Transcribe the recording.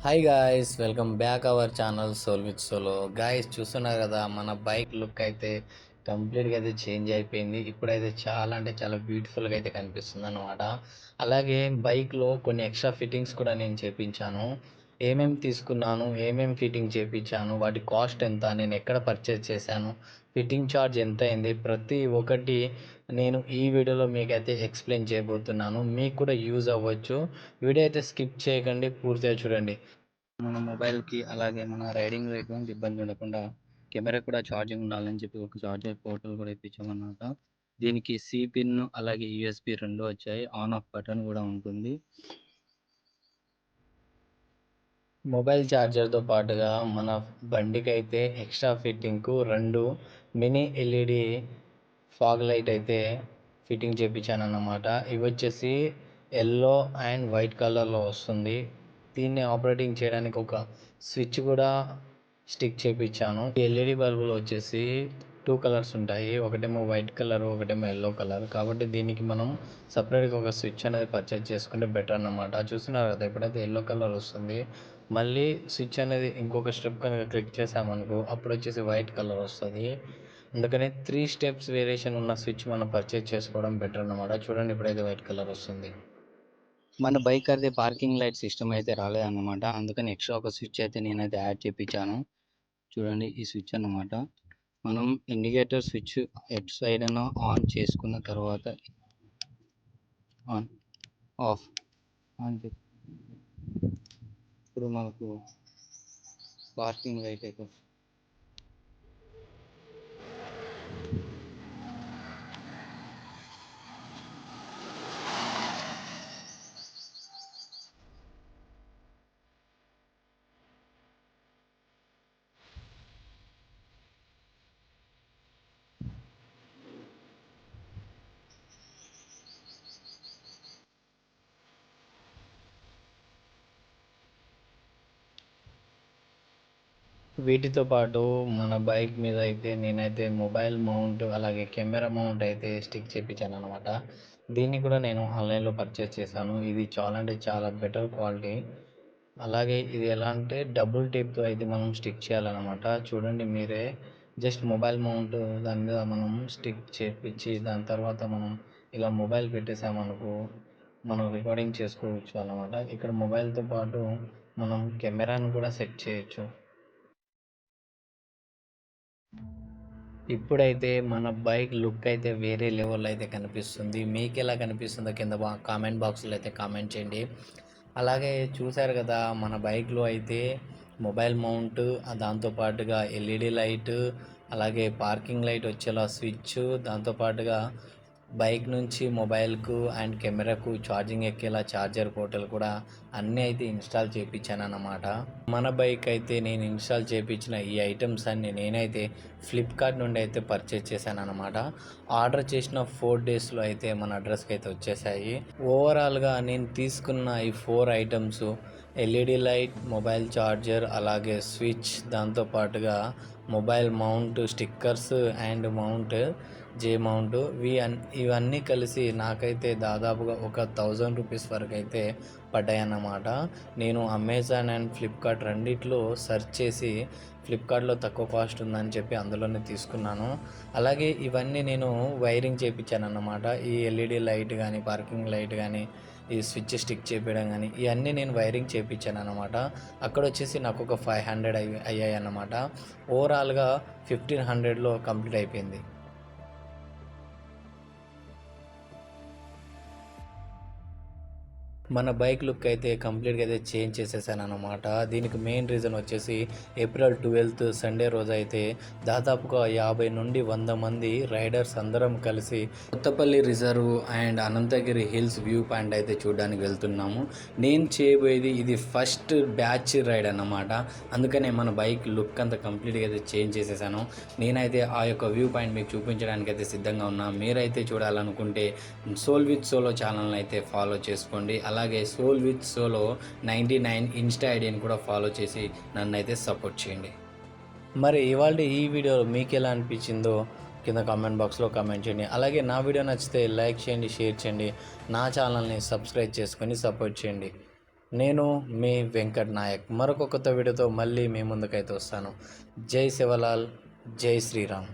Hi guys, welcome back our channel soul with solo. Guys చూస్తున్నారు కదా, మన bike look అయితే కంప్లీట్గా అయితే చేంజ్ అయిపోయింది. ఇప్పుడైతే చాలా అంటే చాలా బ్యూటిఫుల్గా అయితే కనిపిస్తుంది అనమాట. అలాగే బైక్లో కొన్ని ఎక్స్ట్రా ఫిట్టింగ్స్ కూడా నేను చేపించాను. ఏమేమి తీసుకున్నాను, ఏమేమి ఫిట్టింగ్ చేపించాను, వాటి కాస్ట్ ఎంత, నేను ఎక్కడ పర్చేస్ చేశాను, ఫిట్టింగ్ ఛార్జ్ ఎంత అయింది, ప్రతి ఒక్కటి నేను ఈ వీడియోలో మీకైతే ఎక్స్ప్లెయిన్ చేయబోతున్నాను. మీకు కూడా యూజ్ అవ్వచ్చు. వీడియో అయితే స్కిప్ చేయకండి, పూర్తిగా చూడండి. మన మొబైల్కి అలాగే మన రైడింగ్లో ఎటువంటి ఇబ్బంది ఉండకుండా కెమెరా కూడా ఛార్జింగ్ ఉండాలని చెప్పి ఒక ఛార్జర్ పోర్టల్ కూడా ఇప్పించామన్నమాట. దీనికి సి పిన్ అలాగే యూఎస్బి రెండు వచ్చాయి. ఆన్ ఆఫ్ బటన్ కూడా ఉంటుంది. మొబైల్ ఛార్జర్తో పాటుగా మన బండికి అయితే ఎక్స్ట్రా ఫిట్టింగ్కు రెండు మినీ ఎల్ఈడి ఫాగ్ లైట్ అయితే ఫిట్టింగ్ చేయించాను అన్నమాట. ఇవి వచ్చేసి ఎల్లో అండ్ వైట్ కలర్లో వస్తుంది. దీన్ని ఆపరేటింగ్ చేయడానికి ఒక స్విచ్ కూడా స్టిక్ చేయించాను. ఎల్ఈడి బల్బులు వచ్చేసి టూ కలర్స్ ఉంటాయి, ఒకటేమో వైట్ కలర్, ఒకటేమో ఎల్లో కలర్. కాబట్టి దీనికి మనం సపరేట్గా ఒక స్విచ్ అనేది పర్చేజ్ చేసుకుంటే బెటర్ అన్నమాట. చూస్తున్నారు కదా, ఎప్పుడైతే ఎల్లో కలర్ వస్తుంది, మళ్ళీ స్విచ్ అనేది ఇంకొక స్టెప్ కనుక క్లిక్ చేసామనుకో అప్పుడు వచ్చేసి వైట్ కలర్ వస్తుంది. అందుకని 3 స్టెప్స్ వేరియేషన్ ఉన్న స్విచ్ మనం పర్చేజ్ చేసుకోవడం బెటర్ అన్నమాట. చూడండి, ఇప్పుడైతే వైట్ కలర్ వస్తుంది. మన బైక్ అయితే పార్కింగ్ లైట్ సిస్టమ్ అయితే రాలేదన్నమాట. అందుకని ఎక్స్ట్రా ఒక స్విచ్ అయితే నేనైతే యాడ్ చేయించాను. చూడండి, ఈ స్విచ్ అన్నమాట. మనం indicator switch at side on చేసుకున్న తర్వాత ఆన్ ఆఫ్ ఆన్ ఇప్పుడు మనకు పార్కింగ్ లైట్ అయితే వీటితో పాటు మన బైక్ మీద అయితే నేనైతే మొబైల్ మౌంట్ అలాగే కెమెరా మౌంట్ అయితే స్టిక్ చేయించాను అనమాట. దీన్ని కూడా నేను ఆన్లైన్లో పర్చేస్ చేశాను. ఇది చాలా అంటే చాలా బెటర్ క్వాలిటీ. అలాగే ఇది ఎలా అంటే డబుల్ టేప్తో అయితే మనం స్టిక్ చేయాలన్నమాట. చూడండి మీరే, జస్ట్ మొబైల్ మౌంట్ దాని మీద మనం స్టిక్ చేపించి దాని తర్వాత మనం ఇలా మొబైల్ పెట్టేసామనుకో మనం రికార్డింగ్ చేసుకోవచ్చు అన్నమాట. ఇక్కడ మొబైల్తో పాటు మనం కెమెరాను కూడా సెట్ చేయొచ్చు. ఇప్పుడైతే మన బైక్ లుక్ అయితే వేరే లెవెల్లో అయితే కనిపిస్తుంది. మీకు ఎలా కనిపిస్తుందో కింద కామెంట్ బాక్స్లో అయితే కామెంట్ చేయండి. అలాగే చూశారు కదా, మన బైక్లో అయితే మొబైల్ మౌంట్, దాంతోపాటుగా ఎల్ఈడి లైట్, అలాగే పార్కింగ్ లైట్ వచ్చేలా స్విచ్, దాంతోపాటుగా బైక్ నుంచి మొబైల్కు అండ్ కెమెరాకు ఛార్జింగ్ ఎక్కేలా ఛార్జర్ పోర్టల్ కూడా అన్నీ అయితే ఇన్స్టాల్ చేయించాను అన్నమాట. మన బైక్ అయితే నేను ఇన్స్టాల్ చేయించిన ఈ ఐటమ్స్ అన్నీ నేనైతే ఫ్లిప్కార్ట్ నుండి అయితే పర్చేస్ చేశాను అనమాట. ఆర్డర్ చేసిన 4 డేస్లో అయితే మన అడ్రస్కి అయితే వచ్చేసాయి. ఓవరాల్గా నేను తీసుకున్న ఈ 4 items LED light, mobile charger, అలాగే స్విచ్, దాంతోపాటుగా mobile mount stickers and mount J mount, ఇవన్నీ కలిసి నాకైతే దాదాపుగా ఒక 1000 రూపీస్ వరకు అయితే పడ్డాయన్నమాట. నేను అమెజాన్ అండ్ ఫ్లిప్కార్ట్ రెండిట్లో సెర్చ్ చేసి ఫ్లిప్కార్ట్లో తక్కువ కాస్ట్ ఉందని చెప్పి అందులోనే తీసుకున్నాను. అలాగే ఇవన్నీ నేను వైరింగ్ చేయించాను అన్నమాట. ఈ ఎల్ఈడి లైట్ కానీ, పార్కింగ్ లైట్ కానీ, ఈ స్విచ్ స్టిక్ చేపించడం కానీ, ఇవన్నీ నేను వైరింగ్ చేయించాను అన్నమాట. అక్కడ వచ్చేసి నాకు ఒక 500 అయ్యాయి అన్నమాట. ఓవరాల్గా 1500లో కంప్లీట్ అయిపోయింది. మన బైక్ లుక్ అయితే కంప్లీట్గా అయితే చేంజ్ చేసేసాను అనమాట. దీనికి మెయిన్ రీజన్ వచ్చేసి ఏప్రిల్ 12th సండే రోజు అయితే దాదాపుగా 50 నుండి 100 మంది రైడర్స్ అందరం కలిసి Kothapalli reserve and Ananthagiri hills view point అయితే చూడడానికి వెళ్తున్నాము. నేను చేయబోయేది ఇది ఫస్ట్ బ్యాచ్ రైడ్ అన్నమాట. అందుకనే మన బైక్ లుక్ అంతా కంప్లీట్గా అయితే చేంజ్ చేసేసాను. నేనైతే ఆ యొక్క వ్యూ పాయింట్ మీకు చూపించడానికి అయితే సిద్ధంగా ఉన్నా. మీరైతే చూడాలనుకుంటే సోల్ విత్ సోలో ఛానల్ని అయితే ఫాలో చేసుకోండి. అలాగే సోల్ విత్ సోలో 99 ఇన్స్టా ఐడిని కూడా ఫాలో చేసి నన్ను అయితే సపోర్ట్ చేయండి. మరి ఇవాళ ఈ వీడియో మీకు ఎలా అనిపించిందో కింద కామెంట్ బాక్స్లో కామెంట్ చేయండి. అలాగే నా వీడియో నచ్చితే లైక్ చేయండి, షేర్ చేయండి, నా ఛానల్ని సబ్స్క్రైబ్ చేసుకొని సపోర్ట్ చేయండి. నేను మీ వెంకట్ నాయక్ మరొక కొత్త వీడియోతో మళ్ళీ మీ ముందుకైతే వస్తాను. జై శివలాల్, జై శ్రీరామ్.